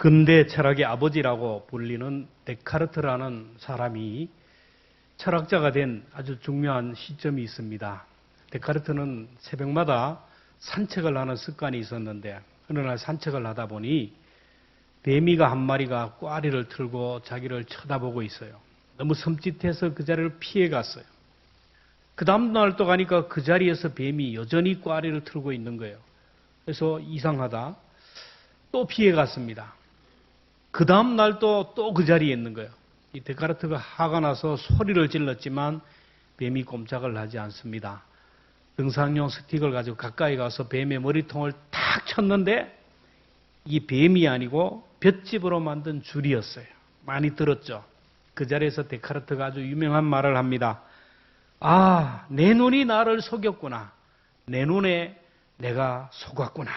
근대 철학의 아버지라고 불리는 데카르트라는 사람이 철학자가 된 아주 중요한 시점이 있습니다. 데카르트는 새벽마다 산책을 하는 습관이 있었는데 어느 날 산책을 하다 보니 매미가 한 마리가 꽈리를 틀고 자기를 쳐다보고 있어요. 너무 섬찟해서 그 자리를 피해 갔어요. 그 다음 날 또 가니까 그 자리에서 뱀이 여전히 꽈리를 틀고 있는 거예요. 그래서 이상하다. 또 피해 갔습니다. 그 다음 날 또 그 자리에 있는 거예요. 이 데카르트가 화가 나서 소리를 질렀지만 뱀이 꼼짝을 하지 않습니다. 등산용 스틱을 가지고 가까이 가서 뱀의 머리통을 탁 쳤는데 이 뱀이 아니고 볏짚으로 만든 줄이었어요. 많이 들었죠. 그 자리에서 데카르트가 아주 유명한 말을 합니다. 아, 내 눈이 나를 속였구나. 내 눈에 내가 속았구나.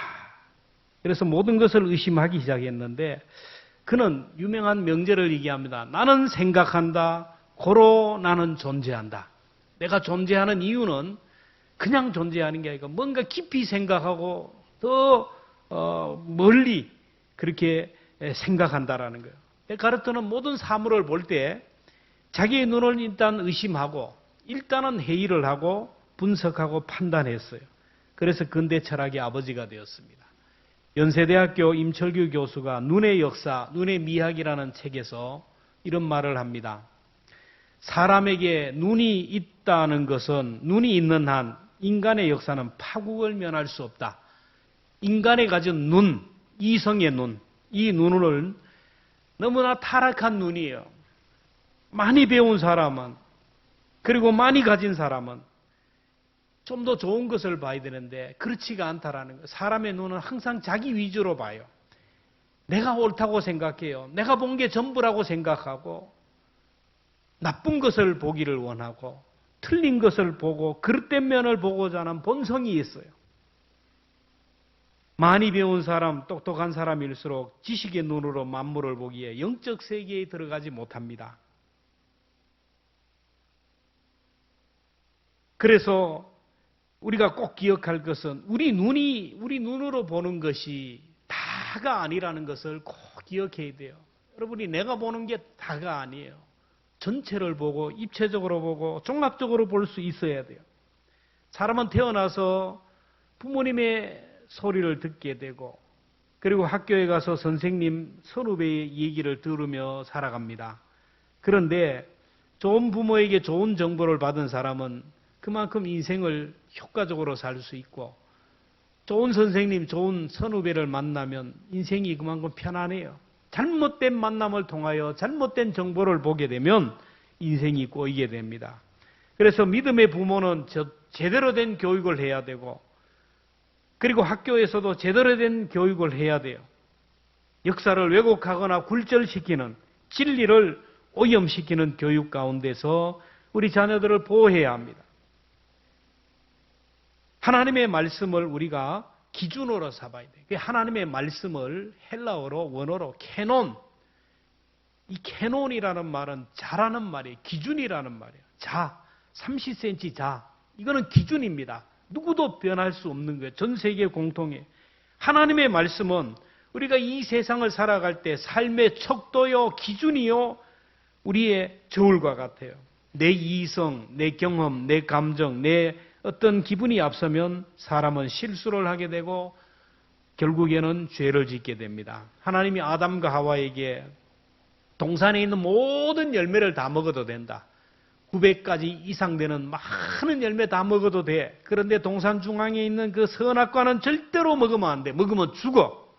그래서 모든 것을 의심하기 시작했는데 그는 유명한 명제를 얘기합니다. 나는 생각한다. 고로 나는 존재한다. 내가 존재하는 이유는 그냥 존재하는 게 아니고 뭔가 깊이 생각하고 더 멀리 그렇게 생각한다라는 거예요. 데카르트는 모든 사물을 볼 때 자기의 눈을 일단 의심하고 일단은 회의를 하고 분석하고 판단했어요. 그래서 근대 철학의 아버지가 되었습니다. 연세대학교 임철규 교수가 눈의 역사, 눈의 미학이라는 책에서 이런 말을 합니다. 사람에게 눈이 있다는 것은 눈이 있는 한 인간의 역사는 파국을 면할 수 없다. 인간이 가진 눈, 이성의 눈, 이 눈은 너무나 타락한 눈이에요. 많이 배운 사람은, 그리고 많이 가진 사람은 좀 더 좋은 것을 봐야 되는데 그렇지가 않다라는 거예요. 사람의 눈은 항상 자기 위주로 봐요. 내가 옳다고 생각해요. 내가 본 게 전부라고 생각하고 나쁜 것을 보기를 원하고 틀린 것을 보고 그릇된 면을 보고자 하는 본성이 있어요. 많이 배운 사람, 똑똑한 사람일수록 지식의 눈으로 만물을 보기에 영적 세계에 들어가지 못합니다. 그래서 우리가 꼭 기억할 것은 우리 눈으로 보는 것이 다가 아니라는 것을 꼭 기억해야 돼요. 여러분이 내가 보는 게 다가 아니에요. 전체를 보고 입체적으로 보고 종합적으로 볼 수 있어야 돼요. 사람은 태어나서 부모님의 소리를 듣게 되고 그리고 학교에 가서 선생님, 선후배의 얘기를 들으며 살아갑니다. 그런데 좋은 부모에게 좋은 정보를 받은 사람은 그만큼 인생을 효과적으로 살 수 있고 좋은 선생님, 좋은 선후배를 만나면 인생이 그만큼 편안해요. 잘못된 만남을 통하여 잘못된 정보를 보게 되면 인생이 꼬이게 됩니다. 그래서 믿음의 부모는 제대로 된 교육을 해야 되고 그리고 학교에서도 제대로 된 교육을 해야 돼요. 역사를 왜곡하거나 굴절시키는 진리를 오염시키는 교육 가운데서 우리 자녀들을 보호해야 합니다. 하나님의 말씀을 우리가 기준으로 삼아야 돼요. 하나님의 말씀을 헬라어로 원어로 캐논. 이 캐논이라는 말은 자라는 말이에요. 기준이라는 말이에요. 자, 30cm 자. 이거는 기준입니다. 누구도 변할 수 없는 거예요. 전 세계 공통이에요. 하나님의 말씀은 우리가 이 세상을 살아갈 때 삶의 척도요, 기준이요, 우리의 저울과 같아요. 내 이성, 내 경험, 내 감정, 내 어떤 기분이 앞서면 사람은 실수를 하게 되고 결국에는 죄를 짓게 됩니다. 하나님이 아담과 하와에게 동산에 있는 모든 열매를 다 먹어도 된다. 900가지 이상 되는 많은 열매 다 먹어도 돼. 그런데 동산 중앙에 있는 그 선악과는 절대로 먹으면 안 돼. 먹으면 죽어.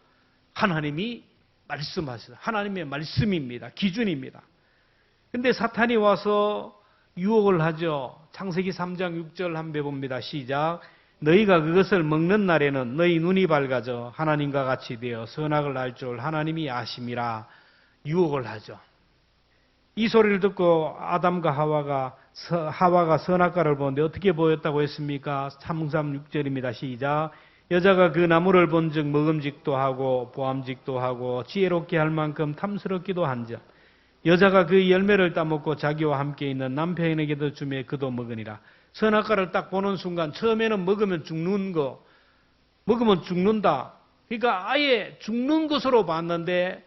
하나님이 말씀하시다. 하나님의 말씀입니다. 기준입니다. 근데 사탄이 와서 유혹을 하죠. 창세기 3장 6절 한번 봅니다. 시작. 너희가 그것을 먹는 날에는 너희 눈이 밝아져 하나님과 같이 되어 선악을 알 줄 하나님이 아심이라 유혹을 하죠. 이 소리를 듣고 아담과 하와가 선악과를 보는데 어떻게 보였다고 했습니까? 3장 6절입니다. 시작. 여자가 그 나무를 본즉 먹음직도 하고 보암직도 하고 지혜롭게 할 만큼 탐스럽기도 한즉 여자가 그 열매를 따먹고 자기와 함께 있는 남편에게도 주매 그도 먹으니라. 선악과를 딱 보는 순간 처음에는 먹으면 죽는 거, 먹으면 죽는다. 그러니까 아예 죽는 것으로 봤는데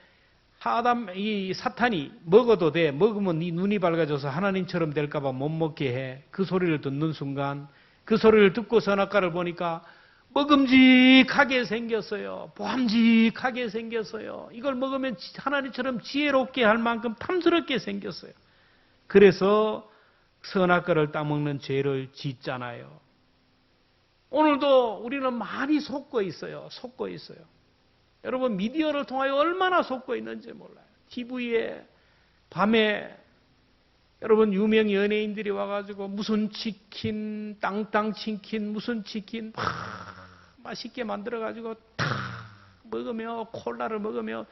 이 사탄이 먹어도 돼. 먹으면 네 눈이 밝아져서 하나님처럼 될까봐 못 먹게 해. 그 소리를 듣는 순간, 그 소리를 듣고 선악과를 보니까 먹음직하게 생겼어요. 보암직하게 생겼어요. 이걸 먹으면 하나님처럼 지혜롭게 할 만큼 탐스럽게 생겼어요. 그래서 선악과를 따먹는 죄를 짓잖아요. 오늘도 우리는 많이 속고 있어요. 속고 있어요. 여러분 미디어를 통하여 얼마나 속고 있는지 몰라요. TV에 밤에 여러분 유명 연예인들이 와가지고 무슨 치킨, 땅땅 치킨, 무슨 치킨 맛있게 만들어가지고 탁 먹으며 콜라를 먹으며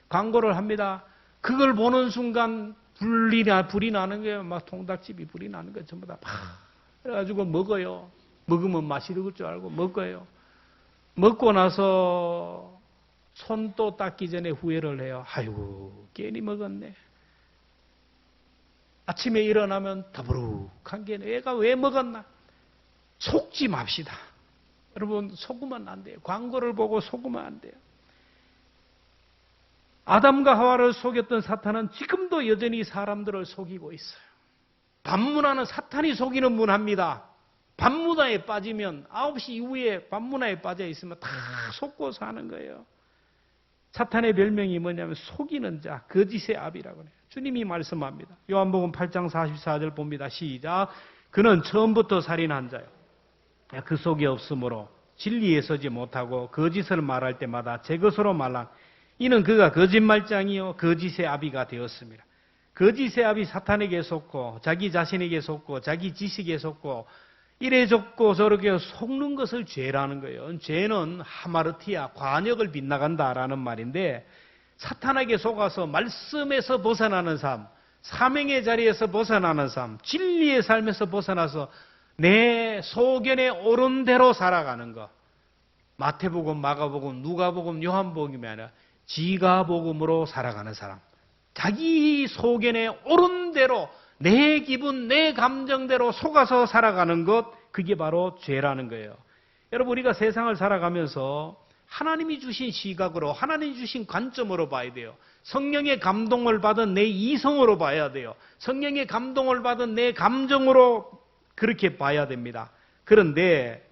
광고를 합니다. 그걸 보는 순간 불이 나는 거예요. 막 통닭집이 불이 나는 거예요. 전부 다 그래가지고 먹어요. 먹으면 맛이 익을 줄 알고 먹어요. 먹고 나서 손도 닦기 전에 후회를 해요. 아이고 괜히 먹었네. 아침에 일어나면 더부룩한 게 내가 왜 먹었나. 속지 맙시다. 여러분 속으면 안 돼요. 광고를 보고 속으면 안 돼요. 아담과 하와를 속였던 사탄은 지금도 여전히 사람들을 속이고 있어요. 밤문화는 사탄이 속이는 문화입니다. 밤문화에 빠지면 9시 이후에 밤문화에 빠져 있으면 다 속고 사는 거예요. 사탄의 별명이 뭐냐면 속이는 자, 거짓의 압이라고 해요. 주님이 말씀합니다. 요한복음 8장 44절 봅니다. 시작. 그는 처음부터 살인한 자요. 그 속이 없으므로 진리에 서지 못하고 거짓을 말할 때마다 제 것으로 말한 이는 그가 거짓말장이요 거짓의 아비가 되었습니다. 거짓의 아비 사탄에게 속고 자기 자신에게 속고 자기 지식에 속고 이래 좁고 저렇게 속는 것을 죄라는 거예요. 죄는 하마르티아, 관역을 빗나간다라는 말인데 사탄에게 속아서 말씀에서 벗어나는 삶, 사명의 자리에서 벗어나는 삶, 진리의 삶에서 벗어나서 내 소견에 옳은 대로 살아가는 것. 마태복음, 마가복음, 누가복음, 요한복음이 아니라 지가복음으로 살아가는 사람. 자기 소견에 옳은 대로 내 기분, 내 감정대로 속아서 살아가는 것, 그게 바로 죄라는 거예요. 여러분 우리가 세상을 살아가면서 하나님이 주신 시각으로, 하나님이 주신 관점으로 봐야 돼요. 성령의 감동을 받은 내 이성으로 봐야 돼요. 성령의 감동을 받은 내 감정으로 그렇게 봐야 됩니다. 그런데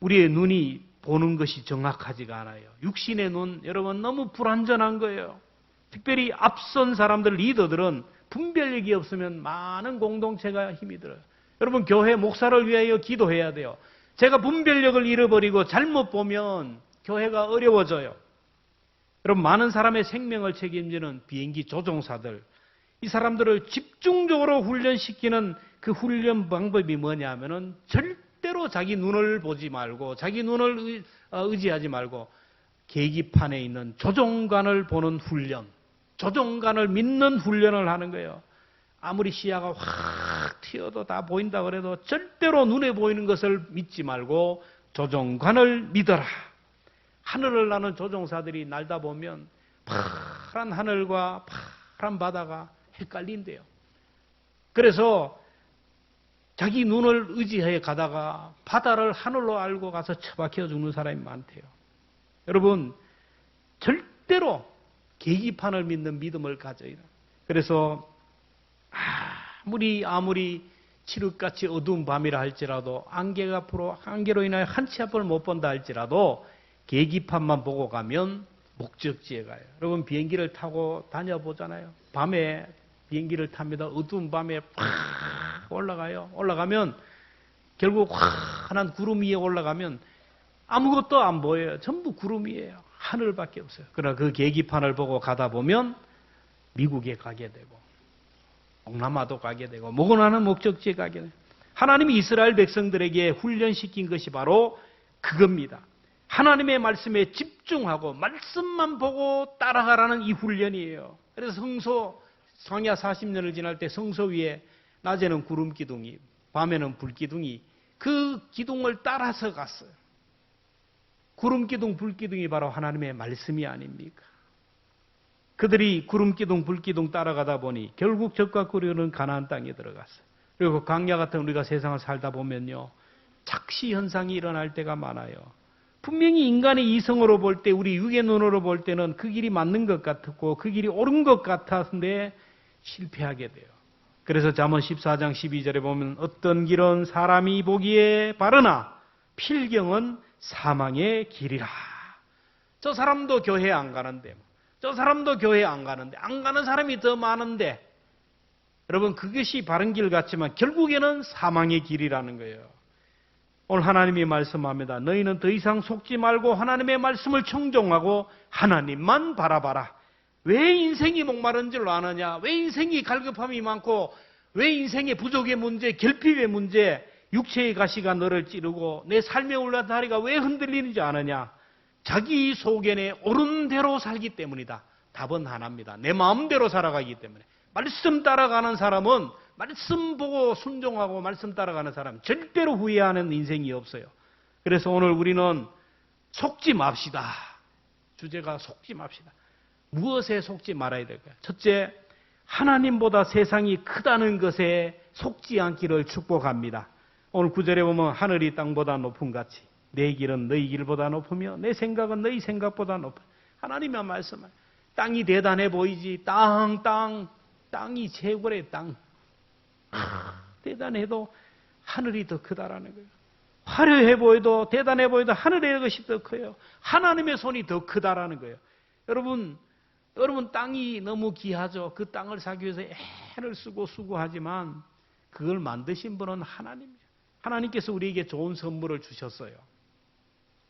우리의 눈이 보는 것이 정확하지가 않아요. 육신의 눈, 여러분 너무 불완전한 거예요. 특별히 앞선 사람들, 리더들은 분별력이 없으면 많은 공동체가 힘이 들어요. 여러분 교회 목사를 위하여 기도해야 돼요. 제가 분별력을 잃어버리고 잘못 보면 교회가 어려워져요. 여러분 많은 사람의 생명을 책임지는 비행기 조종사들, 이 사람들을 집중적으로 훈련시키는 그 훈련 방법이 뭐냐면은 절대로 자기 눈을 보지 말고 자기 눈을 의지하지 말고 계기판에 있는 조종관을 보는 훈련, 조종관을 믿는 훈련을 하는 거예요. 아무리 시야가 확 튀어도 다 보인다 그래도 절대로 눈에 보이는 것을 믿지 말고 조종관을 믿어라. 하늘을 나는 조종사들이 날다 보면 파란 하늘과 파란 바다가 헷갈린대요. 그래서 자기 눈을 의지해 가다가 바다를 하늘로 알고 가서 처박혀 죽는 사람이 많대요. 여러분 절대로 계기판을 믿는 믿음을 가져야 돼요. 그래서 아무리 칠흑같이 어두운 밤이라 할지라도 안개로 인하여 한치 앞을 못 본다 할지라도 계기판만 보고 가면 목적지에 가요. 여러분 비행기를 타고 다녀보잖아요. 밤에 비행기를 탑니다. 어두운 밤에 팍 올라가요. 올라가면 결국 환한 구름 위에 올라가면 아무것도 안 보여요. 전부 구름이에요. 하늘밖에 없어요. 그러나 그 계기판을 보고 가다 보면 미국에 가게 되고 동남아도 가게 되고 목원하는 목적지에 가게 돼요. 하나님이 이스라엘 백성들에게 훈련시킨 것이 바로 그겁니다. 하나님의 말씀에 집중하고 말씀만 보고 따라가라는 이 훈련이에요. 그래서 광야 40년을 지날 때 성소 위에 낮에는 구름 기둥이, 밤에는 불 기둥이 그 기둥을 따라서 갔어요. 구름 기둥, 불 기둥이 바로 하나님의 말씀이 아닙니까? 그들이 구름 기둥, 불 기둥 따라가다 보니 결국 적과 꿀이 가나안 땅에 들어갔어요. 그리고 광야 같은 우리가 세상을 살다 보면요, 착시 현상이 일어날 때가 많아요. 분명히 인간의 이성으로 볼 때, 우리 육의 눈으로 볼 때는 그 길이 맞는 것 같았고 그 길이 옳은 것 같았는데 실패하게 돼요. 그래서 잠언 14장 12절에 보면 어떤 길은 사람이 보기에 바르나 필경은 사망의 길이라. 저 사람도 교회 안 가는데, 저 사람도 교회 안 가는데, 안 가는 사람이 더 많은데, 여러분 그것이 바른 길 같지만 결국에는 사망의 길이라는 거예요. 오늘 하나님이 말씀합니다. 너희는 더 이상 속지 말고 하나님의 말씀을 청종하고 하나님만 바라봐라. 왜 인생이 목마른 줄 아느냐? 왜 인생이 갈급함이 많고, 왜 인생의 부족의 문제, 결핍의 문제, 육체의 가시가 너를 찌르고 내 삶의 올라다리가 왜 흔들리는지 아느냐? 자기 소견에 옳은 대로 살기 때문이다. 답은 하나입니다. 내 마음대로 살아가기 때문에. 말씀 따라가는 사람은, 말씀 보고 순종하고 말씀 따라가는 사람은 절대로 후회하는 인생이 없어요. 그래서 오늘 우리는 속지 맙시다. 주제가 속지 맙시다. 무엇에 속지 말아야 될까요? 첫째, 하나님보다 세상이 크다는 것에 속지 않기를 축복합니다. 오늘 9절에 보면 하늘이 땅보다 높은 같이 내 길은 너희 길보다 높으며 내 생각은 너희 생각보다 높아. 하나님의 말씀은 땅이 대단해 보이지. 땅이 최고래. 땅. 대단해도 하늘이 더 크다라는 거예요. 화려해 보여도, 대단해 보여도 하늘의 것이 더 커요. 하나님의 손이 더 크다라는 거예요. 여러분 땅이 너무 귀하죠. 그 땅을 사기 위해서 애를 쓰고 수고하지만 그걸 만드신 분은 하나님이에요. 하나님께서 우리에게 좋은 선물을 주셨어요.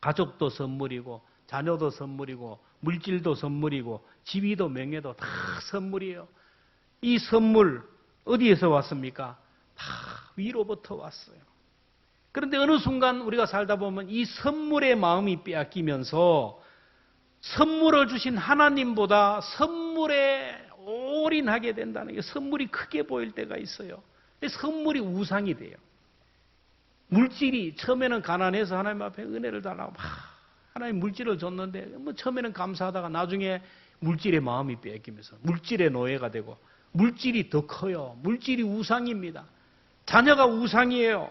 가족도 선물이고 자녀도 선물이고 물질도 선물이고 지위도 명예도 다 선물이에요. 이 선물 어디에서 왔습니까? 다 위로부터 왔어요. 그런데 어느 순간 우리가 살다 보면 이 선물의 마음이 빼앗기면서 선물을 주신 하나님보다 선물에 올인하게 된다는 게, 선물이 크게 보일 때가 있어요. 선물이 우상이 돼요. 물질이 처음에는 가난해서 하나님 앞에 은혜를 달라고 하나님 물질을 줬는데 처음에는 감사하다가 나중에 물질의 마음이 빼앗기면서 물질의 노예가 되고, 물질이 더 커요. 물질이 우상입니다. 자녀가 우상이에요.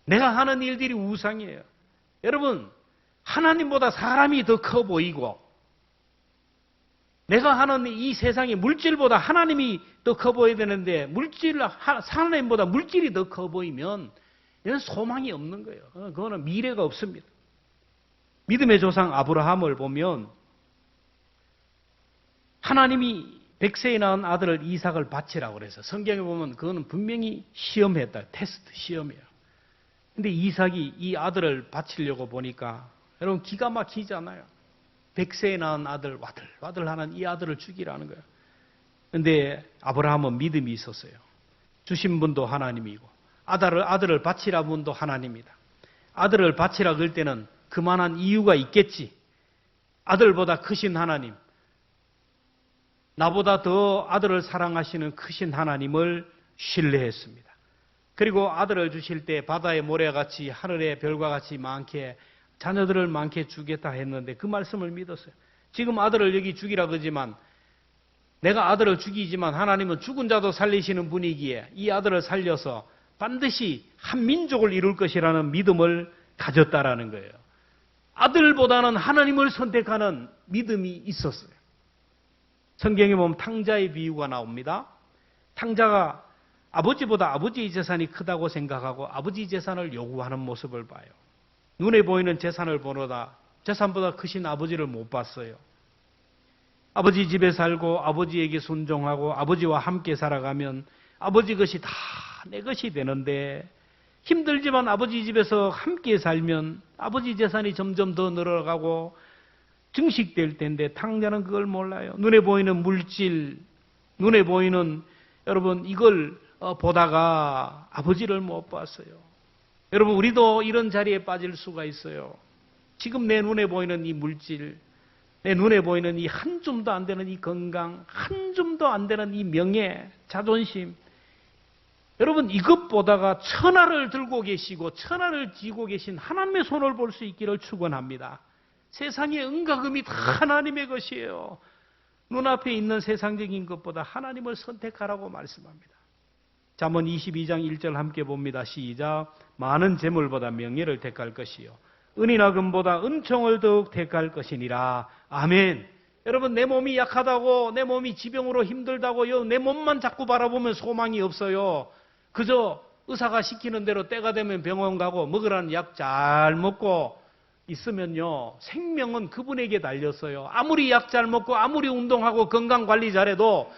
내가 하는 일들이 우상이에요. 여러분, 하나님보다 사람이 더 커 보이고, 내가 하는 이 세상의 물질보다 하나님이 더 커 보여야 되는데, 하나님보다 물질이 더 커 보이면 이건 소망이 없는 거예요. 그거는 미래가 없습니다. 믿음의 조상 아브라함을 보면 하나님이 100세에 낳은 아들을 이삭을 바치라고 그래서 성경에 보면 그거는 분명히 시험했다. 테스트, 시험이에요. 근데 이삭이 이 아들을 바치려고 보니까 여러분 기가 막히잖아요. 100세에 낳은 아들, 와들와들하는 이 아들을 죽이라는 거예요. 근데 아브라함은 믿음이 있었어요. 주신 분도 하나님이고 아들을 바치라 분도 하나님이다. 아들을 바치라 그럴 때는 그만한 이유가 있겠지. 아들보다 크신 하나님, 나보다 더 아들을 사랑하시는 크신 하나님을 신뢰했습니다. 그리고 아들을 주실 때 바다의 모래같이 하늘의 별과 같이 많게, 자녀들을 많게 주겠다 했는데 그 말씀을 믿었어요. 지금 아들을 여기 죽이라 그러지만, 내가 아들을 죽이지만 하나님은 죽은 자도 살리시는 분이기에 이 아들을 살려서 반드시 한 민족을 이룰 것이라는 믿음을 가졌다라는 거예요. 아들보다는 하나님을 선택하는 믿음이 있었어요. 성경에 보면 탕자의 비유가 나옵니다. 탕자가 아버지보다 아버지의 재산이 크다고 생각하고 아버지 재산을 요구하는 모습을 봐요. 눈에 보이는 재산을 보노다 재산보다 크신 아버지를 못 봤어요. 아버지 집에 살고 아버지에게 순종하고 아버지와 함께 살아가면 아버지 것이 다 내 것이 되는데, 힘들지만 아버지 집에서 함께 살면 아버지 재산이 점점 더 늘어가고 증식될 텐데 탕자는 그걸 몰라요. 눈에 보이는 물질, 눈에 보이는 여러분 이걸 보다가 아버지를 못 봤어요. 여러분 우리도 이런 자리에 빠질 수가 있어요. 지금 내 눈에 보이는 이 물질, 내 눈에 보이는 이 한 줌도 안 되는 이 건강, 한 줌도 안 되는 이 명예, 자존심, 여러분 이것 보다가 천하를 들고 계시고 천하를 쥐고 계신 하나님의 손을 볼 수 있기를 축원합니다. 세상의 은가금이 다 하나님의 것이에요. 눈앞에 있는 세상적인 것보다 하나님을 선택하라고 말씀합니다. 잠언 22장 1절 함께 봅니다. 시작. 많은 재물보다 명예를 택할 것이요 은이나 금보다 은총을 더욱 택할 것이니라. 아멘. 여러분, 내 몸이 약하다고, 내 몸이 지병으로 힘들다고 내 몸만 자꾸 바라보면 소망이 없어요. 그저 의사가 시키는 대로 때가 되면 병원 가고 먹으라는 약 잘 먹고 있으면요, 생명은 그분에게 달렸어요. 아무리 약 잘 먹고 아무리 운동하고 건강관리 잘해도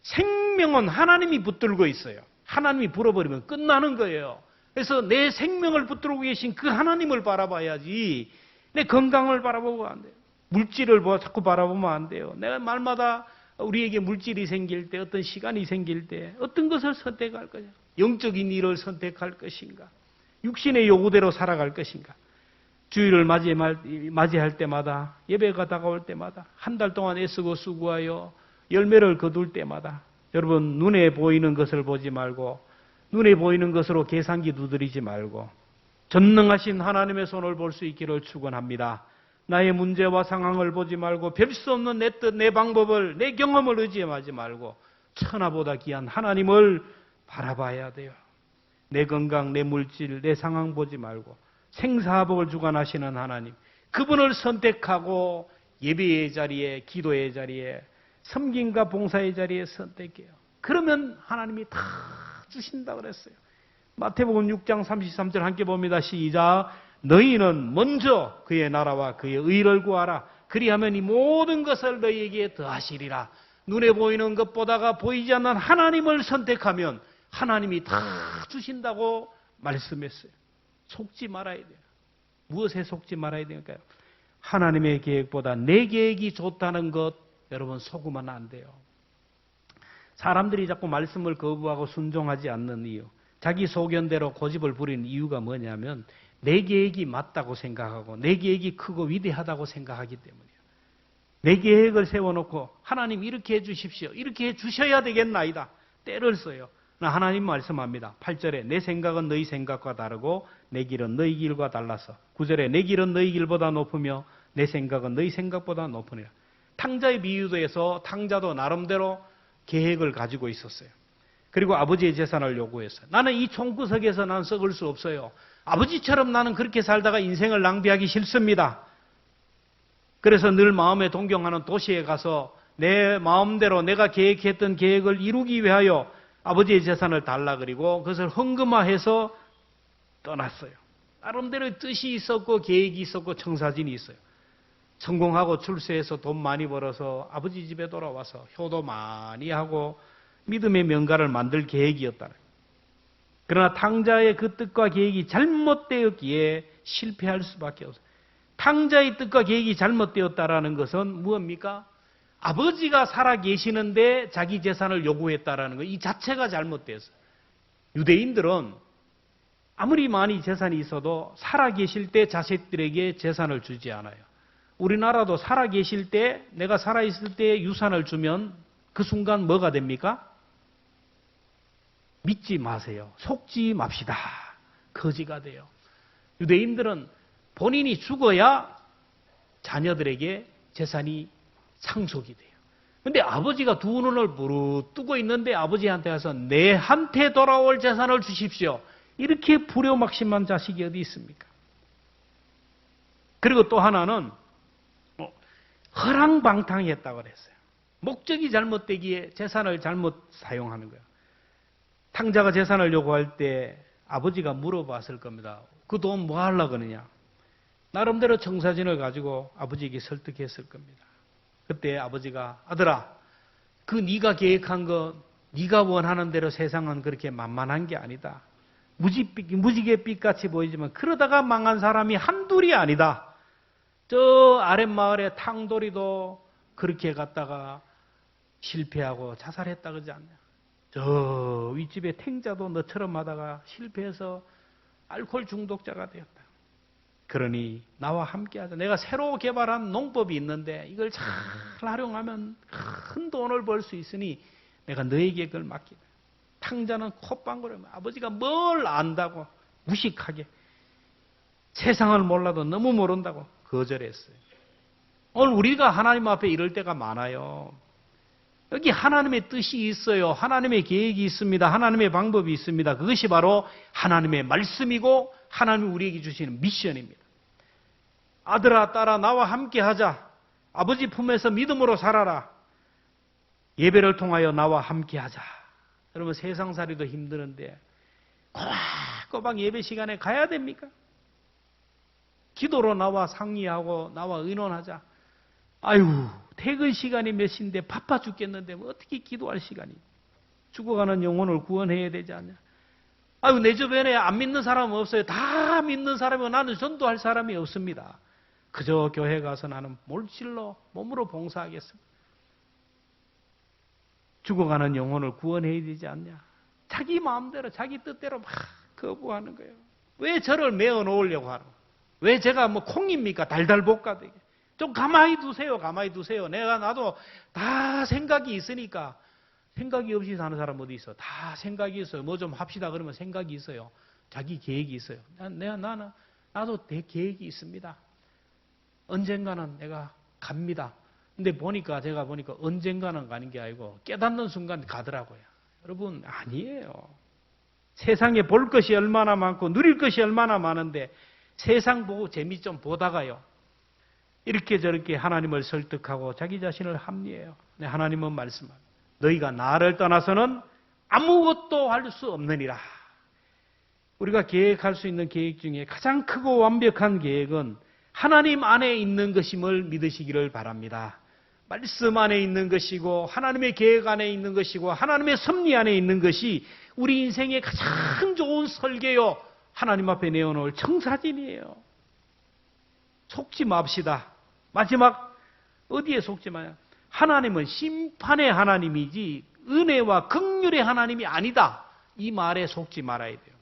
생명은 하나님이 붙들고 있어요. 하나님이 불어버리면 끝나는 거예요. 그래서 내 생명을 붙들고 계신 그 하나님을 바라봐야지 내 건강을 바라보면 안 돼요. 물질을 자꾸 바라보면 안 돼요. 내가 말마다 우리에게 물질이 생길 때, 어떤 시간이 생길 때 어떤 것을 선택할 거냐. 영적인 일을 선택할 것인가, 육신의 요구대로 살아갈 것인가. 주일을 맞이할 때마다, 예배가 다가올 때마다, 한 달 동안 애쓰고 수고하여 열매를 거둘 때마다 여러분, 눈에 보이는 것을 보지 말고 눈에 보이는 것으로 계산기 두드리지 말고 전능하신 하나님의 손을 볼 수 있기를 축원합니다. 나의 문제와 상황을 보지 말고 별 수 없는 내 뜻, 내 방법을, 내 경험을 의지하지 말고 천하보다 귀한 하나님을 바라봐야 돼요. 내 건강, 내 물질, 내 상황 보지 말고 생사복을 주관하시는 하나님, 그분을 선택하고 예배의 자리에, 기도의 자리에, 섬김과 봉사의 자리에 선택해요. 그러면 하나님이 다 주신다 그랬어요. 마태복음 6장 33절 함께 봅니다. 시작. 너희는 먼저 그의 나라와 그의 의를 구하라. 그리하면 이 모든 것을 너희에게 더하시리라. 눈에 보이는 것보다가 보이지 않는 하나님을 선택하면 하나님이 다 주신다고 말씀했어요. 속지 말아야 돼요. 무엇에 속지 말아야 될까요? 하나님의 계획보다 내 계획이 좋다는 것, 여러분 속으면 안 돼요. 사람들이 자꾸 말씀을 거부하고 순종하지 않는 이유, 자기 소견대로 고집을 부리는 이유가 뭐냐면 내 계획이 맞다고 생각하고 내 계획이 크고 위대하다고 생각하기 때문이에요. 내 계획을 세워놓고 하나님 이렇게 해주십시오, 이렇게 해주셔야 되겠나이다, 때를 써요. 하나님 말씀합니다. 8절에 내 생각은 너희 생각과 다르고 내 길은 너희 길과 달라서, 9절에 내 길은 너희 길보다 높으며 내 생각은 너희 생각보다 높으니라. 탕자의 비유도 해서 탕자도 나름대로 계획을 가지고 있었어요. 그리고 아버지의 재산을 요구했어요. 나는 이 총구석에서 난 썩을 수 없어요. 아버지처럼 나는 그렇게 살다가 인생을 낭비하기 싫습니다. 그래서 늘 마음에 동경하는 도시에 가서 내 마음대로 내가 계획했던 계획을 이루기 위하여 아버지의 재산을 달라 그리고 그것을 헌금화해서 떠났어요. 나름대로 뜻이 있었고 계획이 있었고 청사진이 있어요. 성공하고 출세해서 돈 많이 벌어서 아버지 집에 돌아와서 효도 많이 하고 믿음의 명가를 만들 계획이었다. 그러나 탕자의 그 뜻과 계획이 잘못되었기에 실패할 수밖에 없어요. 탕자의 뜻과 계획이 잘못되었다라는 것은 무엇입니까? 아버지가 살아 계시는데 자기 재산을 요구했다라는 것, 이 자체가 잘못됐어요. 유대인들은 아무리 많이 재산이 있어도 살아 계실 때 자식들에게 재산을 주지 않아요. 우리나라도 살아 계실 때, 내가 살아 있을 때 유산을 주면 그 순간 뭐가 됩니까? 믿지 마세요. 속지 맙시다. 거지가 돼요. 유대인들은 본인이 죽어야 자녀들에게 재산이 상속이 돼요. 근데 아버지가 두 눈을 부릅뜨고 있는데 아버지한테 가서 내한테 돌아올 재산을 주십시오, 이렇게 불효막심한 자식이 어디 있습니까? 그리고 또 하나는 허랑방탕했다고 그랬어요. 목적이 잘못되기에 재산을 잘못 사용하는 거예요. 탕자가 재산을 요구할 때 아버지가 물어봤을 겁니다. 그 돈 뭐 하려고 그러냐? 나름대로 청사진을 가지고 아버지에게 설득했을 겁니다. 그때 아버지가, 아들아, 그 네가 계획한 거, 네가 원하는 대로 세상은 그렇게 만만한 게 아니다. 무지개 빛같이 보이지만 그러다가 망한 사람이 한둘이 아니다. 저 아랫마을에 탕돌이도 그렇게 갔다가 실패하고 자살했다 그러지 않냐? 저 윗집에 탱자도 너처럼 하다가 실패해서 알코올 중독자가 되었다. 그러니 나와 함께하자. 내가 새로 개발한 농법이 있는데 이걸 잘 활용하면 큰 돈을 벌 수 있으니 내가 너에게 그걸 맡기다. 탕자는 콧방구를, 아버지가 뭘 안다고 무식하게, 세상을 몰라도 너무 모른다고 거절했어요. 오늘 우리가 하나님 앞에 이럴 때가 많아요. 여기 하나님의 뜻이 있어요. 하나님의 계획이 있습니다. 하나님의 방법이 있습니다. 그것이 바로 하나님의 말씀이고 하나님이 우리에게 주시는 미션입니다. 아들아 딸아 나와 함께 하자. 아버지 품에서 믿음으로 살아라. 예배를 통하여 나와 함께 하자. 여러분 세상살이도 힘드는데 꼬박꼬박 예배 시간에 가야 됩니까? 기도로 나와 상의하고 나와 의논하자. 아유 퇴근 시간이 몇 시인데 바빠 죽겠는데 뭐 어떻게 기도할 시간이. 죽어가는 영혼을 구원해야 되지 않냐. 아유 내 주변에 안 믿는 사람은 없어요. 다 믿는 사람이고 나는 전도할 사람이 없습니다. 그저 교회 가서 나는 물질로 몸으로 봉사하겠습니다. 죽어가는 영혼을 구원해야 되지 않냐. 자기 마음대로 자기 뜻대로 막 거부하는 거예요. 왜 저를 메어 놓으려고 하는 거예요. 왜 제가 뭐 콩입니까? 달달 볶아되게. 좀 가만히 두세요. 가만히 두세요. 나도 다 생각이 있으니까. 생각이 없이 사는 사람 어디 있어? 다 생각이 있어요. 뭐 좀 합시다 그러면 생각이 있어요. 자기 계획이 있어요. 나도 내 계획이 있습니다. 언젠가는 내가 갑니다. 근데 제가 보니까 언젠가는 가는 게 아니고 깨닫는 순간 가더라고요. 여러분 아니에요. 세상에 볼 것이 얼마나 많고 누릴 것이 얼마나 많은데 세상 보고 재미 좀 보다가요. 이렇게 저렇게 하나님을 설득하고 자기 자신을 합리해요. 하나님은 말씀합니다. 너희가 나를 떠나서는 아무것도 할 수 없느니라. 우리가 계획할 수 있는 계획 중에 가장 크고 완벽한 계획은 하나님 안에 있는 것임을 믿으시기를 바랍니다. 말씀 안에 있는 것이고 하나님의 계획 안에 있는 것이고 하나님의 섭리 안에 있는 것이 우리 인생의 가장 좋은 설계요. 하나님 앞에 내어놓을 청사진이에요. 속지 맙시다. 마지막 어디에 속지 마요? 하나님은 심판의 하나님이지 은혜와 긍휼의 하나님이 아니다. 이 말에 속지 말아야 돼요.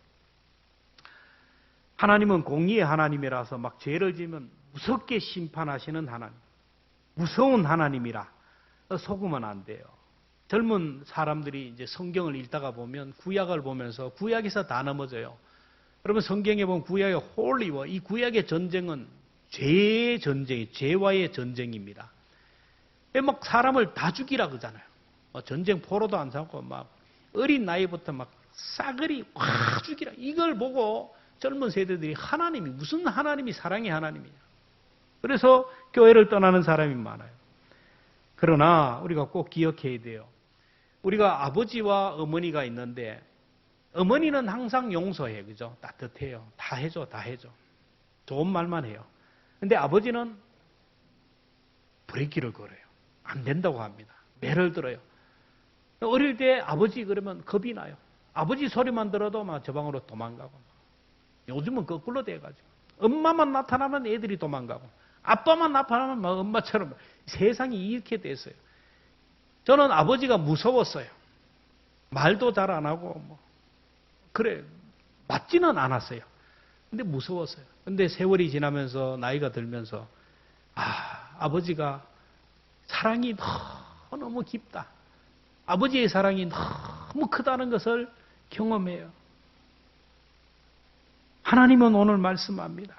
하나님은 공의의 하나님이라서 막 죄를 지면 무섭게 심판하시는 하나님. 무서운 하나님이라 속으면 안 돼요. 젊은 사람들이 이제 성경을 읽다가 보면 구약을 보면서 구약에서 다 넘어져요. 여러분 성경에 보면 구약의 홀리워 이 구약의 전쟁은 죄의 전쟁이 죄와의 전쟁입니다. 막 사람을 다 죽이라 그러잖아요. 전쟁 포로도 안 삼고 막 어린 나이부터 막 싸그리 확 죽이라. 이걸 보고 젊은 세대들이 하나님이 무슨 하나님이 사랑의 하나님이냐. 그래서 교회를 떠나는 사람이 많아요. 그러나 우리가 꼭 기억해야 돼요. 우리가 아버지와 어머니가 있는데 어머니는 항상 용서해. 그죠? 따뜻해요. 다 해줘. 다 해줘. 좋은 말만 해요. 근데 아버지는 브레이크를 걸어요. 안 된다고 합니다. 매를 들어요. 어릴 때 아버지 그러면 겁이 나요. 아버지 소리만 들어도 막 저 방으로 도망가고. 요즘은 거꾸로 돼가지고. 엄마만 나타나면 애들이 도망가고. 아빠만 나타나면 막 엄마처럼 세상이 이렇게 됐어요. 저는 아버지가 무서웠어요. 말도 잘 안 하고 그래 맞지는 않았어요. 근데 무서웠어요. 근데 세월이 지나면서 나이가 들면서 아버지가 사랑이 너무 깊다. 아버지의 사랑이 너무 크다는 것을 경험해요. 하나님은 오늘 말씀합니다.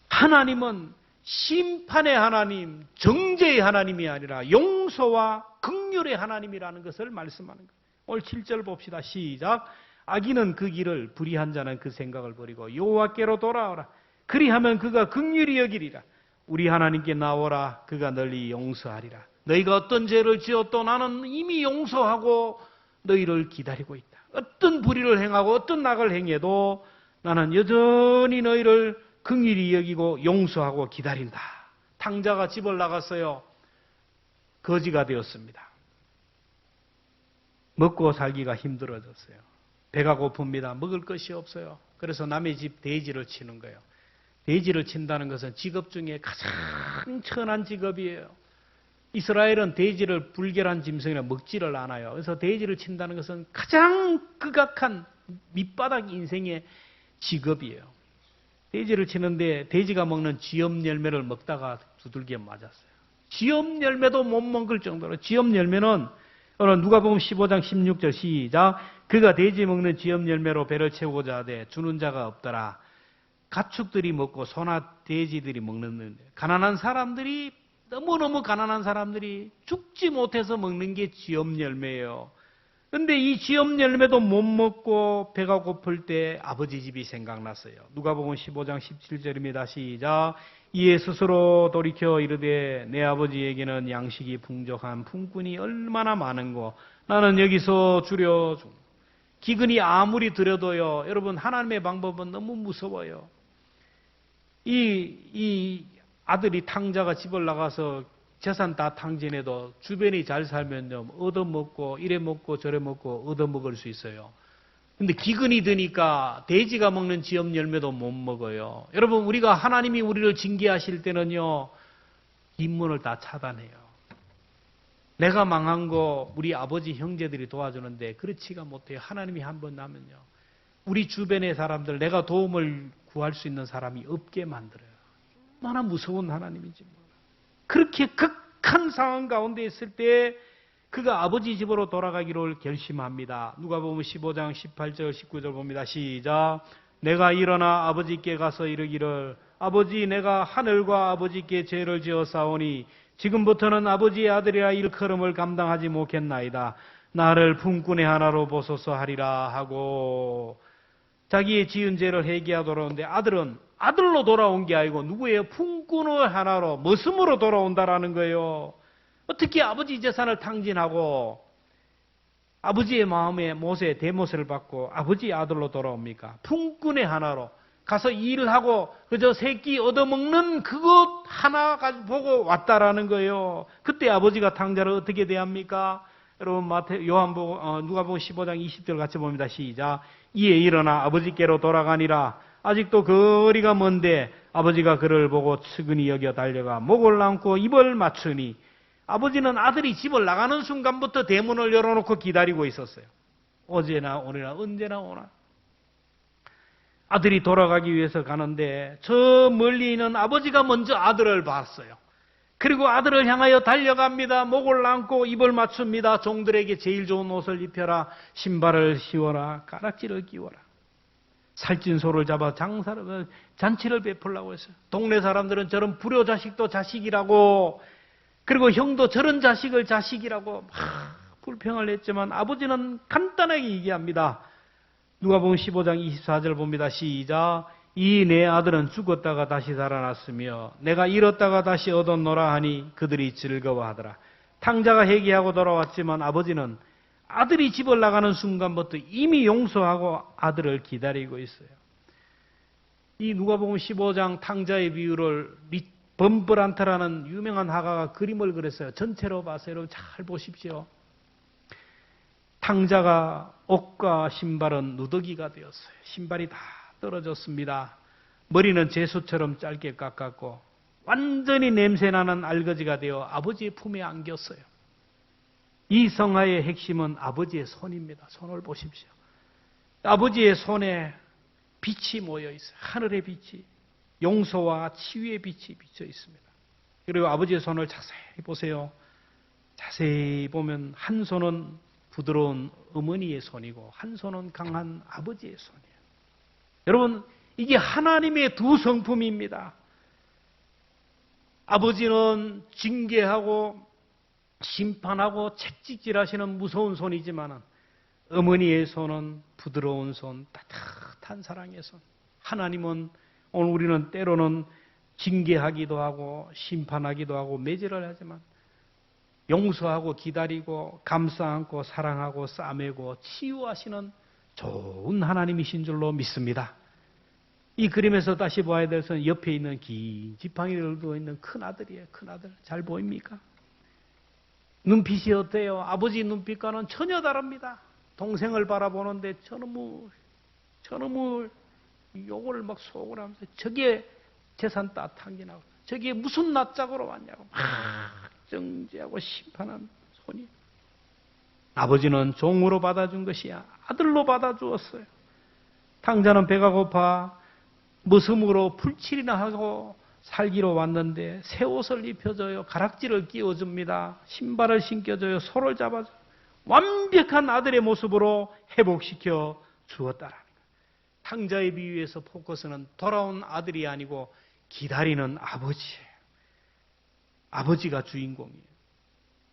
하나님은 심판의 하나님, 정죄의 하나님이 아니라 용서와 긍휼의 하나님이라는 것을 말씀하는 거예요. 오늘 7절 봅시다. 시작. 악인은 그 길을 불의한 자는 그 생각을 버리고 여호와께로 돌아오라. 그리하면 그가 긍휼히 여기리라. 우리 하나님께 나오라. 그가 널리 용서하리라. 너희가 어떤 죄를 지었도 나는 이미 용서하고 너희를 기다리고 있다. 어떤 불의를 행하고 어떤 악을 행해도 나는 여전히 너희를 긍휼히 여기고 용서하고 기다린다. 탕자가 집을 나갔어요. 거지가 되었습니다. 먹고 살기가 힘들어졌어요. 배가 고픕니다. 먹을 것이 없어요. 그래서 남의 집 돼지를 치는 거예요. 돼지를 친다는 것은 직업 중에 가장 천한 직업이에요. 이스라엘은 돼지를 불결한 짐승이라 먹지를 않아요. 그래서 돼지를 친다는 것은 가장 극악한 밑바닥 인생의 직업이에요. 돼지를 치는데 돼지가 먹는 쥐염 열매를 먹다가 두들겨 맞았어요. 쥐염 열매도 못 먹을 정도로. 쥐염 열매는 오늘 누가복음 15장 16절 시작. 그가 돼지 먹는 쥐염 열매로 배를 채우고자 하되 주는 자가 없더라. 가축들이 먹고 소나 돼지들이 먹는데 가난한 사람들이 너무너무 가난한 사람들이 죽지 못해서 먹는 게 쥐염 열매예요. 근데 이 지업 열매도 못 먹고 배가 고플 때 아버지 집이 생각났어요. 누가복음 15장 17절입니다. 시작. 이에 스스로 돌이켜 이르되 내 아버지에게는 양식이 풍족한 품꾼이 얼마나 많은고 나는 여기서 줄여 기근이 아무리 들여도요. 여러분 하나님의 방법은 너무 무서워요. 이 아들이 탕자가 집을 나가서 재산 다 탕진해도 주변이 잘 살면요. 얻어먹고 이래 먹고 저래 먹고 얻어먹을 수 있어요. 근데 기근이 드니까 돼지가 먹는 지업 열매도 못 먹어요. 여러분 우리가 하나님이 우리를 징계하실 때는요. 뒷문을 다 차단해요. 내가 망한 거 우리 아버지 형제들이 도와주는데 그렇지가 못해요. 하나님이 한 번 나면요. 우리 주변의 사람들 내가 도움을 구할 수 있는 사람이 없게 만들어요. 얼마나 무서운 하나님인지 몰라요. 그렇게 극한 상황 가운데 있을 때 그가 아버지 집으로 돌아가기를 결심합니다. 누가복음 15장 18절 19절 봅니다. 시작. 내가 일어나 아버지께 가서 이르기를 아버지 내가 하늘과 아버지께 죄를 지었사오니 지금부터는 아버지의 아들이라 일컬음을 감당하지 못겠나이다. 나를 품꾼의 하나로 보소서 하리라 하고 자기의 지은 죄를 회개하도록 하는데 아들은 아들로 돌아온 게 아니고 누구예요? 품꾼의 하나로 머슴으로 돌아온다라는 거예요. 어떻게 아버지 재산을 탕진하고 아버지의 마음에 못에 대못을 받고 아버지의 아들로 돌아옵니까? 품꾼의 하나로 가서 일하고 그저 새끼 얻어먹는 그것 하나 가지고 보고 왔다라는 거예요. 그때 아버지가 탕자를 어떻게 대합니까? 여러분 누가복음 15장 20절 같이 봅니다. 시작. 이에 일어나 아버지께로 돌아가니라. 아직도 거리가 먼데 아버지가 그를 보고 측은히 여겨 달려가 목을 안고 입을 맞추니 아버지는 아들이 집을 나가는 순간부터 대문을 열어놓고 기다리고 있었어요. 어제나 오늘이나 언제나 오나. 아들이 돌아가기 위해서 가는데 저 멀리 있는 아버지가 먼저 아들을 봤어요. 그리고 아들을 향하여 달려갑니다. 목을 안고 입을 맞춥니다. 종들에게 제일 좋은 옷을 입혀라. 신발을 씌워라. 가락지를 끼워라. 살찐 소를 잡아 잔치를 베풀라고 했어요. 동네 사람들은 저런 불효자식도 자식이라고 그리고 형도 저런 자식을 자식이라고 막 불평을 했지만 아버지는 간단하게 얘기합니다. 누가복음 15장 24절 봅니다. 시작. 이 내 아들은 죽었다가 다시 살아났으며 내가 잃었다가 다시 얻었노라 하니 그들이 즐거워하더라. 탕자가 회개하고 돌아왔지만 아버지는 아들이 집을 나가는 순간부터 이미 용서하고 아들을 기다리고 있어요. 이 누가복음 15장 탕자의 비유를 범브란트라는 유명한 화가가 그림을 그렸어요. 전체로 봐서 여러분 잘 보십시오. 탕자가 옷과 신발은 누더기가 되었어요. 신발이 다 떨어졌습니다. 머리는 제수처럼 짧게 깎았고 완전히 냄새나는 알거지가 되어 아버지의 품에 안겼어요. 이 성화의 핵심은 아버지의 손입니다. 손을 보십시오. 아버지의 손에 빛이 모여 있어요. 하늘의 빛이. 용서와 치유의 빛이 비쳐 있습니다. 그리고 아버지의 손을 자세히 보세요. 자세히 보면 한 손은 부드러운 어머니의 손이고 한 손은 강한 아버지의 손이에요. 여러분 이게 하나님의 두 성품입니다. 아버지는 징계하고 심판하고 책찍질하시는 무서운 손이지만 어머니의 손은 부드러운 손, 따뜻한 사랑의 손. 하나님은 오늘 우리는 때로는 징계하기도 하고 심판하기도 하고 매질을 하지만 용서하고 기다리고 감싸 안고 사랑하고 싸매고 치유하시는 좋은 하나님이신 줄로 믿습니다. 이 그림에서 다시 봐야 될 것은 옆에 있는 긴 지팡이를 들고 있는 큰아들이에요. 큰아들. 잘 보입니까? 눈빛이 어때요? 아버지 눈빛과는 전혀 다릅니다. 동생을 바라보는데 저놈의 욕을 막 속으로 하면서 저게 재산 다 탕진하고 저게 무슨 낯짝으로 왔냐고 막 정죄하고 심판한 손이. 아버지는 종으로 받아준 것이 아들로 받아주었어요. 탕자는 배가 고파 머슴으로 풀칠이나 하고 살기로 왔는데 새 옷을 입혀줘요. 가락지를 끼워줍니다. 신발을 신겨줘요. 소를 잡아줘요. 완벽한 아들의 모습으로 회복시켜 주었다라는 거예요. 탕자의 비유에서 포커스는 돌아온 아들이 아니고 기다리는 아버지예요. 아버지가 주인공이에요.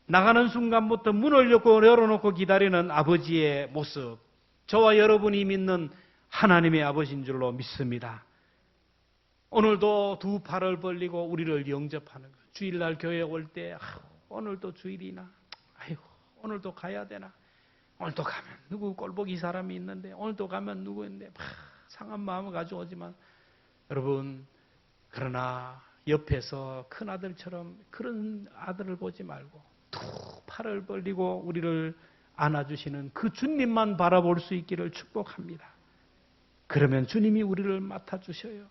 나가는 순간부터 문을 열어놓고 기다리는 아버지의 모습, 저와 여러분이 믿는 하나님의 아버지인 줄로 믿습니다. 오늘도 두 팔을 벌리고 우리를 영접하는 것. 주일날 교회 올 때 오늘도 주일이나, 아이고 오늘도 가야 되나, 오늘도 가면 누구 꼴보기 사람이 있는데, 오늘도 가면 누구인데 상한 마음을 가지고 오지만, 여러분 그러나 옆에서 큰 아들처럼 그런 아들을 보지 말고 두 팔을 벌리고 우리를 안아주시는 그 주님만 바라볼 수 있기를 축복합니다. 그러면 주님이 우리를 맡아주셔요.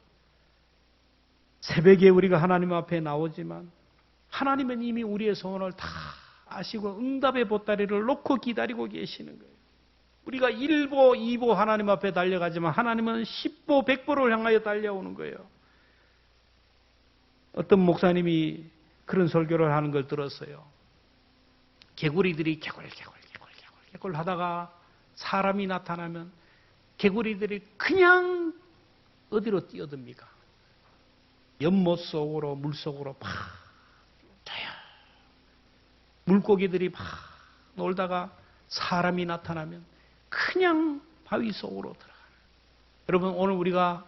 새벽에 우리가 하나님 앞에 나오지만 하나님은 이미 우리의 소원을 다 아시고 응답의 보따리를 놓고 기다리고 계시는 거예요. 우리가 1보, 2보 하나님 앞에 달려가지만 하나님은 10보, 100보를 향하여 달려오는 거예요. 어떤 목사님이 그런 설교를 하는 걸 들었어요. 개구리들이 개굴 하다가 사람이 나타나면 개구리들이 그냥 어디로 뛰어듭니까? 연못 속으로, 물 속으로 막 자요. 물고기들이 막 놀다가 사람이 나타나면 그냥 바위 속으로 들어가요. 여러분, 오늘 우리가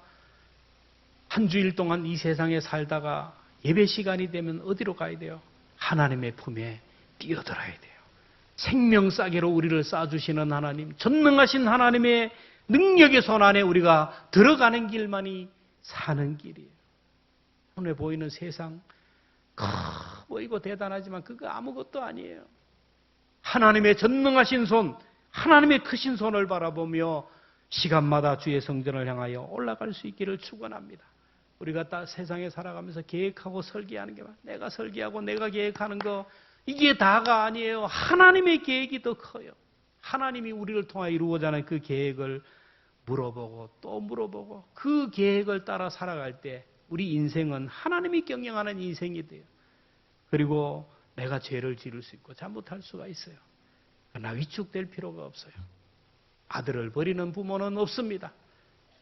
한 주일 동안 이 세상에 살다가 예배 시간이 되면 어디로 가야 돼요? 하나님의 품에 뛰어들어야 돼요. 생명싸개로 우리를 쌓아주시는 하나님, 전능하신 하나님의 능력의 손 안에 우리가 들어가는 길만이 사는 길이에요. 오늘 보이는 세상 커 보이고 대단하지만 그거 아무것도 아니에요. 하나님의 전능하신 손, 하나님의 크신 손을 바라보며 시간마다 주의 성전을 향하여 올라갈 수 있기를 축원합니다. 우리가 다 세상에 살아가면서 계획하고 설계하는 게 내가 설계하고 내가 계획하는 거, 이게 다가 아니에요. 하나님의 계획이 더 커요. 하나님이 우리를 통하여 이루고자 하는 그 계획을 물어보고 또 물어보고 그 계획을 따라 살아갈 때 우리 인생은 하나님이 경영하는 인생이 돼요. 그리고 내가 죄를 지을 수 있고 잘못할 수가 있어요. 그러나 위축될 필요가 없어요. 아들을 버리는 부모는 없습니다.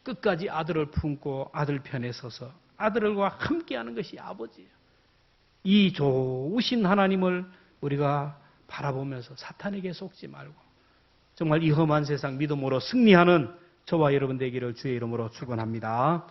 끝까지 아들을 품고 아들 편에 서서 아들과 함께하는 것이 아버지예요. 이 좋으신 하나님을 우리가 바라보면서 사탄에게 속지 말고 정말 이 험한 세상 믿음으로 승리하는 저와 여러분 되기를 주의 이름으로 축원합니다.